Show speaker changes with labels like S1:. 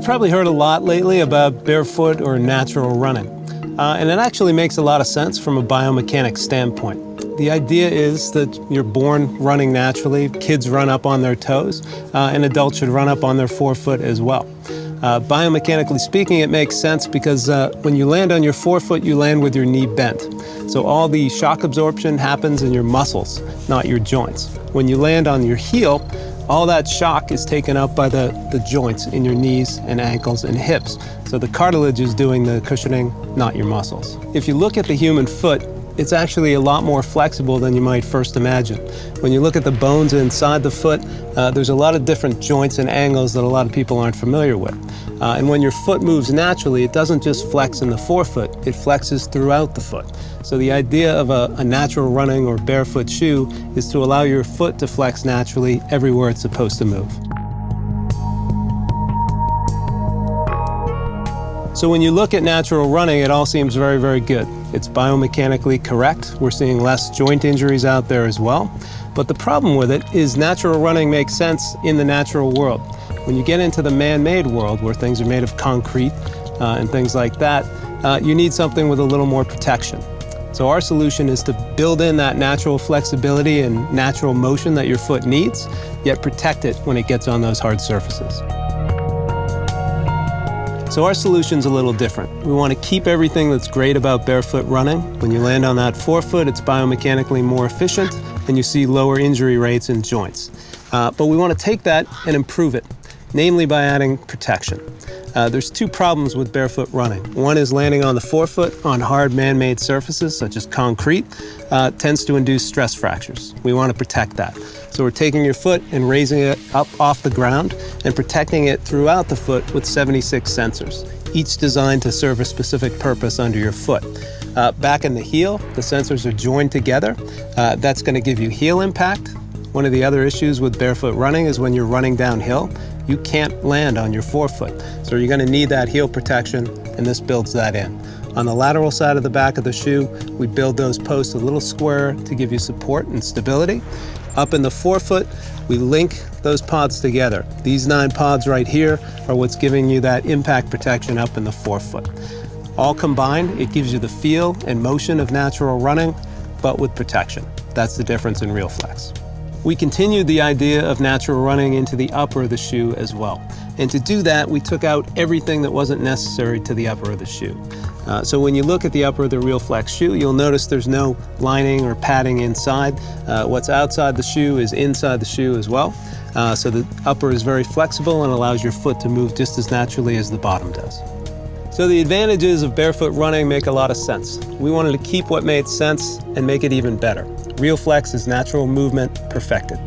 S1: probably heard a lot lately about barefoot or natural running. And it actually makes a lot of sense from a biomechanics standpoint. The idea is that you're born running naturally, kids run up on their toes, and adults should run up on their forefoot as well. Biomechanically speaking, it makes sense because when you land on your forefoot, you land with your knee bent. So all the shock absorption happens in your muscles, not your joints. When you land on your heel, all that shock is taken up by the joints in your knees and ankles and hips. So the cartilage is doing the cushioning, not your muscles. If you look at the human foot, it's actually a lot more flexible than you might first imagine. When you look at the bones inside the foot, there's a lot of different joints and angles that a lot of people aren't familiar with. And when your foot moves naturally, it doesn't just flex in the forefoot, it flexes throughout the foot. So the idea of a natural running or barefoot shoe is to allow your foot to flex naturally everywhere it's supposed to move. So when you look at natural running, it all seems very, very good. It's biomechanically correct. We're seeing less joint injuries out there as well. But the problem with it is natural running makes sense in the natural world. When you get into the man-made world, where things are made of concrete and things like that, you need something with a little more protection. So our solution is to build in that natural flexibility and natural motion that your foot needs, yet protect it when it gets on those hard surfaces. So our solution's a little different. We want to keep everything that's great about barefoot running. When you land on that forefoot, it's biomechanically more efficient, and you see lower injury rates in joints. But we want to take that and improve it, namely by adding protection. There's two problems with barefoot running. One is landing on the forefoot on hard man-made surfaces, such as concrete, tends to induce stress fractures. We want to protect that. So we're taking your foot and raising it up off the ground and protecting it throughout the foot with 76 sensors, each designed to serve a specific purpose under your foot. Back in the heel, the sensors are joined together. That's going to give you heel impact. One of the other issues with barefoot running is when you're running downhill, you can't land on your forefoot. So you're going to need that heel protection, and this builds that in. On the lateral side of the back of the shoe, we build those posts a little square to give you support and stability. Up in the forefoot, we link those pods together. These 9 pods right here are what's giving you that impact protection up in the forefoot. All combined, it gives you the feel and motion of natural running, but with protection. That's the difference in Realflex. We continued the idea of natural running into the upper of the shoe as well. And to do that, we took out everything that wasn't necessary to the upper of the shoe. So when you look at the upper of the Realflex shoe, you'll notice there's no lining or padding inside. What's outside the shoe is inside the shoe as well. So the upper is very flexible and allows your foot to move just as naturally as the bottom does. So the advantages of barefoot running make a lot of sense. We wanted to keep what made sense and make it even better. Realflex is natural movement perfected.